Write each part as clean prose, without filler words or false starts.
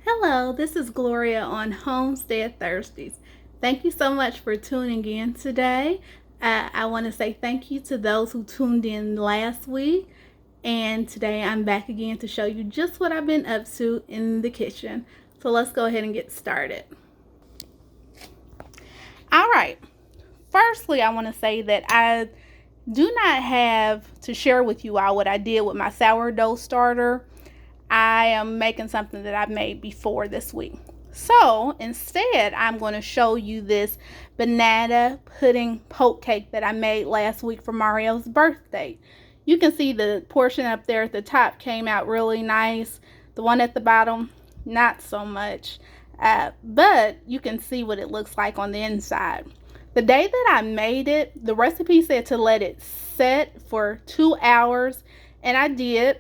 Hello, this is Gloria on Homestead Thursdays. Thank you so much for tuning in today. I want to say thank you to those who tuned in last week. And today I'm back again to show you just what I've been up to in the kitchen. So let's go ahead and get started. All right. Firstly, I want to say that I do not have to share with you all what I did with my sourdough starter. I am making something that I've made before this week. So instead, I'm going to show you this banana pudding poke cake that I made last week for Mario's birthday. You can see the portion up there at the top came out really nice. The one at the bottom, not so much. But you can see what it looks like on the inside. The day that I made it, the recipe said to let it set for 2 hours, and I did.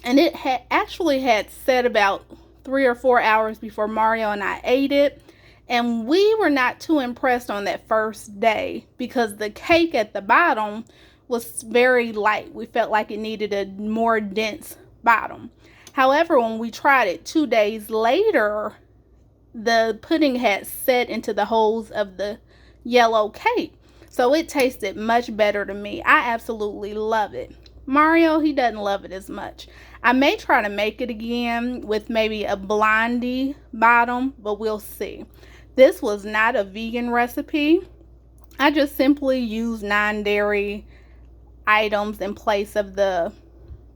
And it actually had set about 3 or 4 hours before Mario and I ate it. And we were not too impressed on that first day because the cake at the bottom was very light. We felt like it needed a more dense bottom. However, when we tried it 2 days later, the pudding had set into the holes of the yellow cake. So it tasted much better to me. I absolutely love it. Mario, he doesn't love it as much. I may try to make it again with maybe a blondie bottom, but we'll see. This was not a vegan recipe. I just simply used non-dairy items in place of the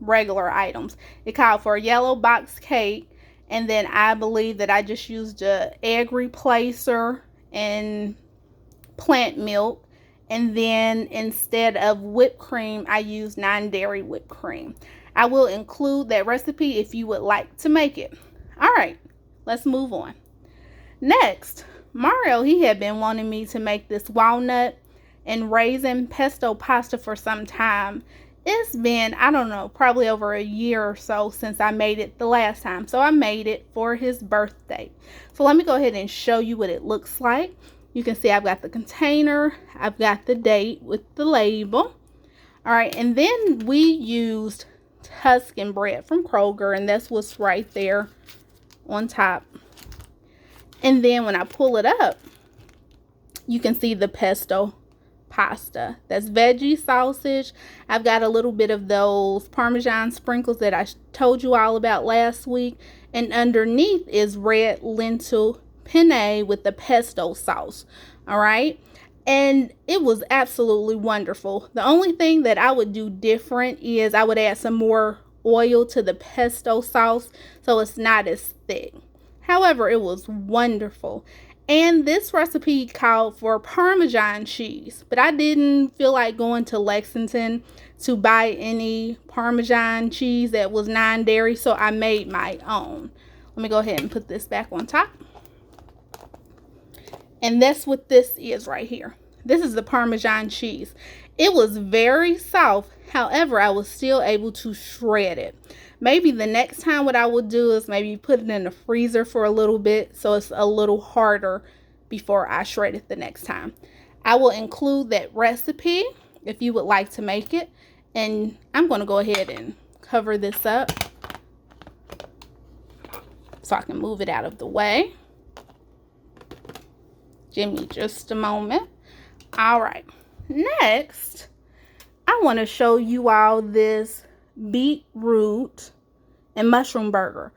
regular items. It called for a yellow box cake, and then I believe that I just used an egg replacer and plant milk. And then instead of whipped cream, I use non-dairy whipped cream. I will include that recipe if you would like to make it. All right, let's move on. Next, Mario, he had been wanting me to make this walnut and raisin pesto pasta for some time. It's been, I don't know, probably over a year or so since I made it the last time. So I made it for his birthday. So let me go ahead and show you what it looks like. You can see I've got the container, I've got the date with the label. All right, and then we used Tuscan bread from Kroger, and that's what's right there on top. And then when I pull it up, you can see the pesto pasta. That's veggie sausage. I've got a little bit of those Parmesan sprinkles that I told you all about last week. And underneath is red lentil penne with the pesto sauce. All right, and it was absolutely wonderful. The only thing that I would do different is I would add some more oil to the pesto sauce so it's not as thick. However, it was wonderful. And this recipe called for Parmesan cheese, but I didn't feel like going to Lexington to buy any Parmesan cheese that was non-dairy, so I made my own. Let me go ahead and put this back on top. And that's what this is right here. This is the Parmesan cheese. It was very soft. However, I was still able to shred it. Maybe the next time what I will do is maybe put it in the freezer for a little bit so it's a little harder before I shred it the next time. I will include that recipe if you would like to make it. And I'm going to go ahead and cover this up so I can move it out of the way. Give me just a moment. All right, next I want to show you all this beetroot and mushroom burger.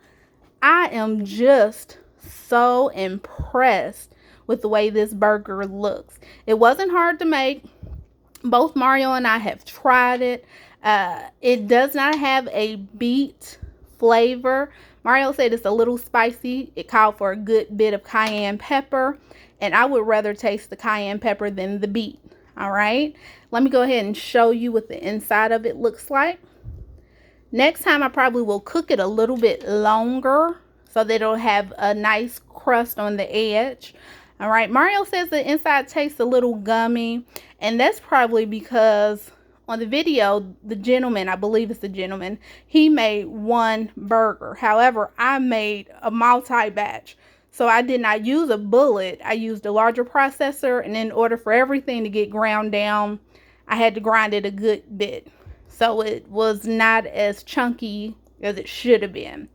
I am just so impressed with the way this burger looks. It wasn't hard to make. Both Mario and I have tried it. It does not have a beet flavor. Mario said it's a little spicy. It called for a good bit of cayenne pepper, and I would rather taste the cayenne pepper than the beet. All right, let me go ahead and show you what the inside of it looks like. Next time I probably will cook it a little bit longer so that it'll have a nice crust on the edge. All right, Mario says the inside tastes a little gummy, and that's probably because on the video, the gentleman, I believe it's the gentleman, he made one burger. However, I made a multi-batch. So I did not use a bullet. I used a larger processor, and in order for everything to get ground down, I had to grind it a good bit. So it was not as chunky as it should have been.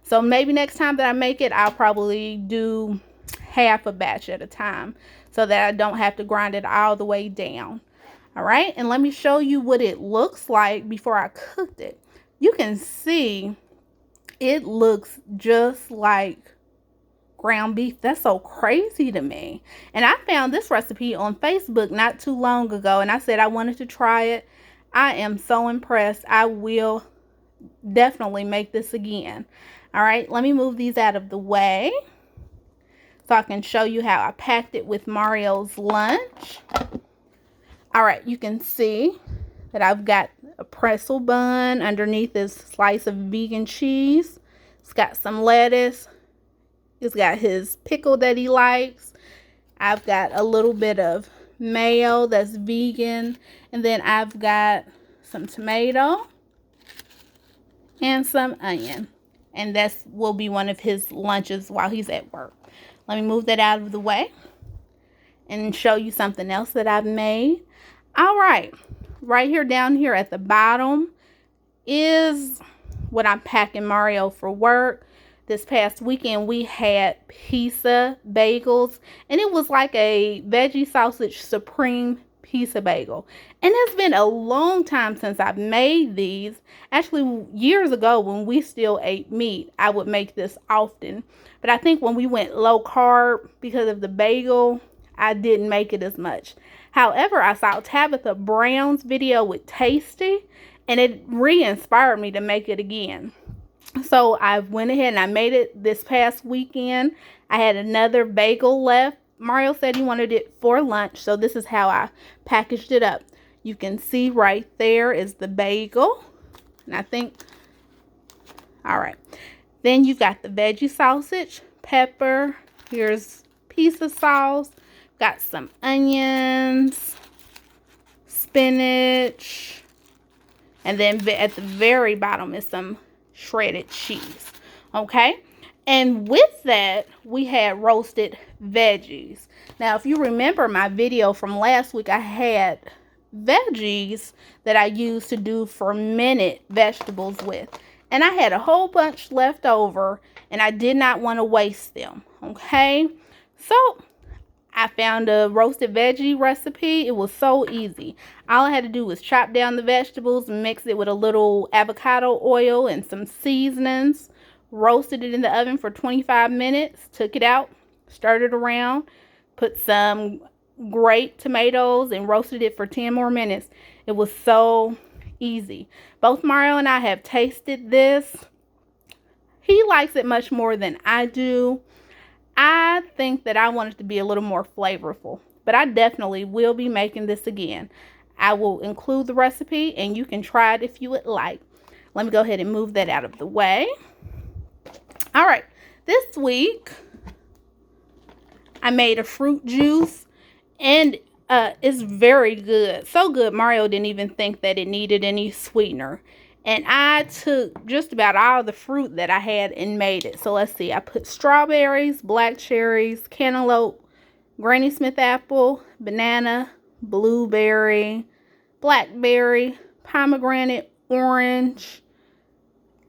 So maybe next time that I make it, I'll probably do half a batch at a time so that I don't have to grind it all the way down. All right, and let me show you what it looks like before I cooked it. You can see it looks just like ground beef. That's so crazy to me. And I found this recipe on Facebook not too long ago, and I said I wanted to try it. I am so impressed. I will definitely make this again. All right, let me move these out of the way so I can show you how I packed it with Mario's lunch. All right, you can see that I've got a pretzel bun. Underneath is a slice of vegan cheese. It's got some lettuce. It's got his pickle that he likes. I've got a little bit of mayo that's vegan. And then I've got some tomato and some onion. And that will be one of his lunches while he's at work. Let me move that out of the way and show you something else that I've made. All right, right here down here at the bottom is what I'm packing Mario for work. This past weekend we had pizza bagels, and it was like a veggie sausage supreme pizza bagel. And it's been a long time since I've made these. Actually, years ago when we still ate meat, I would make this often. But I think when we went low carb because of the bagel, I didn't make it as much. However, I saw Tabitha Brown's video with Tasty, and it re-inspired me to make it again. So I went ahead and I made it this past weekend. I had another bagel left. Mario said he wanted it for lunch, so this is how I packaged it up. You can see right there is the bagel. And I think, all right. Then you've got the veggie sausage, pepper. Here's pizza sauce. Got some onions, spinach, and then at the very bottom is some shredded cheese. Okay, and with that we had roasted veggies. Now, if you remember my video from last week, I had veggies that I used to do fermented vegetables with, and I had a whole bunch left over, and I did not want to waste them. Okay, so I found a roasted veggie recipe. It was so easy. All I had to do was chop down the vegetables, mix it with a little avocado oil and some seasonings, roasted it in the oven for 25 minutes, took it out, stirred it around, put some grated tomatoes and roasted it for 10 more minutes. It was so easy. Both Mario and I have tasted this. He likes it much more than I do. I think that I want it to be a little more flavorful, but I definitely will be making this again. I will include the recipe and you can try it if you would like. Let me go ahead and move that out of the way. All right, this week I made a fruit juice, and it's very good. So good, Mario didn't even think that it needed any sweetener. And I took just about all the fruit that I had and made it. So let's see. I put strawberries, black cherries, cantaloupe, Granny Smith apple, banana, blueberry, blackberry, pomegranate, orange,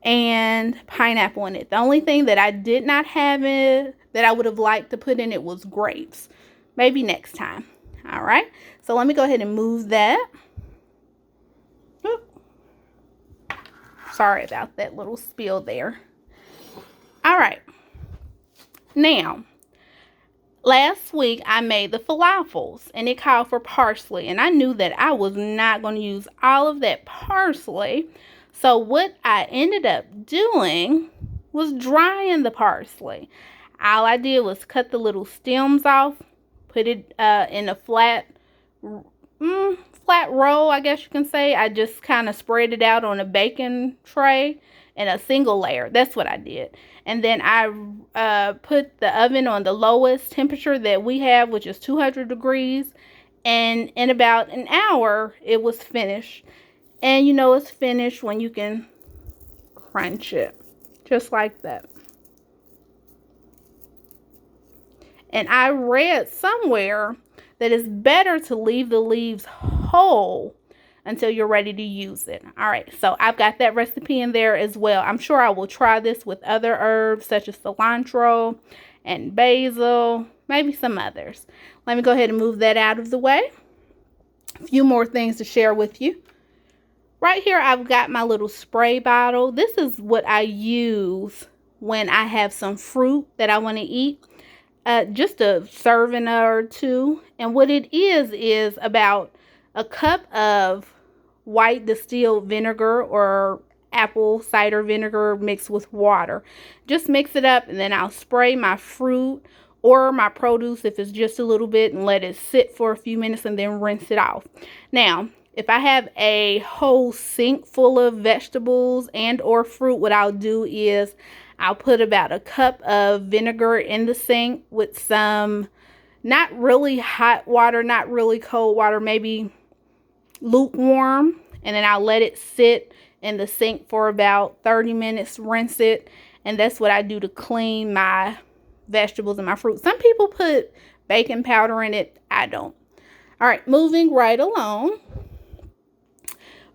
and pineapple in it. The only thing that I did not have in that I would have liked to put in it was grapes. Maybe next time. All right. So let me go ahead and move that. Sorry about that little spill there. All right. Now, last week I made the falafels, and it called for parsley, and I knew that I was not going to use all of that parsley. So what I ended up doing was drying the parsley. All I did was cut the little stems off, put it in a flat roll, I guess you can say. I just kind of spread it out on a baking tray in a single layer. That's what I did. And then I put the oven on the lowest temperature that we have, which is 200 degrees. And in about an hour, it was finished. And you know it's finished when you can crunch it. Just like that. And I read somewhere that it's better to leave the leaves whole until you're ready to use it. All right, so I've got that recipe in there as well. I'm sure I will try this with other herbs such as cilantro and basil, maybe some others. Let me go ahead and move that out of the way. A few more things to share with you. Right here, I've got my little spray bottle. This is what I use when I have some fruit that I want to eat. Just a serving or two. And what it is about a cup of white distilled vinegar or apple cider vinegar mixed with water. Just mix it up, and then I'll spray my fruit or my produce if it's just a little bit and let it sit for a few minutes and then rinse it off. Now, if I have a whole sink full of vegetables and or fruit, what I'll do is I'll put about a cup of vinegar in the sink with some not really hot water, not really cold water, maybe lukewarm, and then I'll let it sit in the sink for about 30 minutes, rinse it, and that's what I do to clean my vegetables and my fruit. Some people put baking powder in it. I don't. All right, moving right along.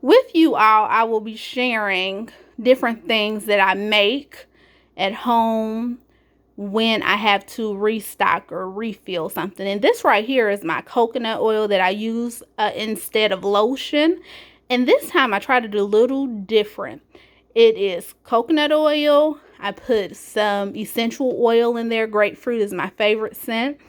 With you all, I will be sharing different things that I make at home when I have to restock or refill something. And this right here is my coconut oil that I use instead of lotion. And this time I try to do a little different. It is coconut oil. I put some essential oil in there. Grapefruit is my favorite scent.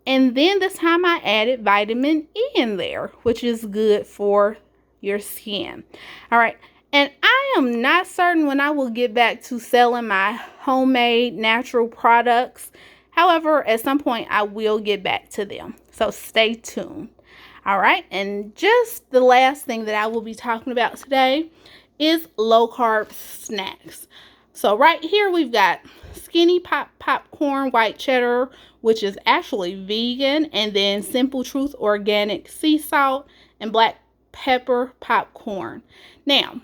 And then this time I added vitamin E in there, which is good for your skin. All right. And I am not certain when I will get back to selling my homemade natural products. However, at some point I will get back to them. So stay tuned. All right. And just the last thing that I will be talking about today is low carb snacks. So right here we've got skinny popcorn, white cheddar, which is actually vegan, and then Simple Truth organic sea salt and black pepper popcorn. Now,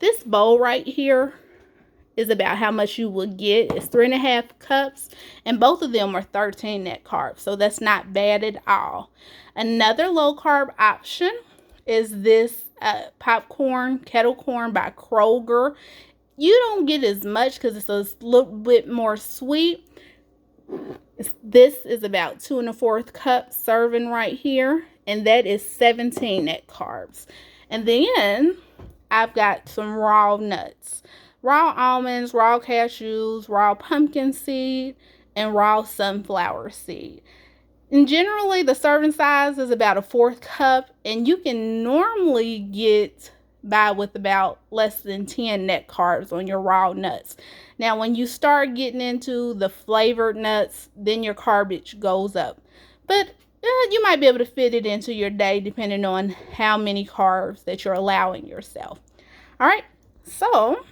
this bowl right here is about how much you will get. It's 3.5 cups, and both of them are 13 net carbs, so that's not bad at all. Another low carb option is this popcorn, kettle corn by Kroger. You don't get as much because it's a little bit more sweet. This is about 2 1/4 cup serving right here, and that is 17 net carbs. And then I've got some raw nuts, raw almonds, raw cashews, raw pumpkin seed, and raw sunflower seed. And generally the serving size is about 1/4 cup, and you can normally get by with about less than 10 net carbs on your raw nuts. Now, when you start getting into the flavored nuts, then your carbage goes up. But you might be able to fit it into your day depending on how many carbs that you're allowing yourself. All right, so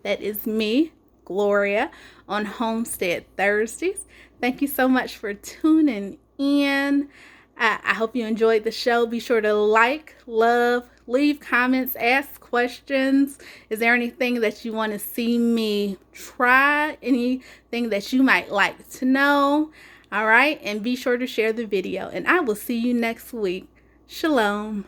that is me, Gloria, on Homestead Thursdays. Thank you so much for tuning in. I hope you enjoyed the show. Be sure to like, love, leave comments, ask questions. Is there anything that you want to see me try? Anything that you might like to know? All right, and be sure to share the video. And I will see you next week. Shalom.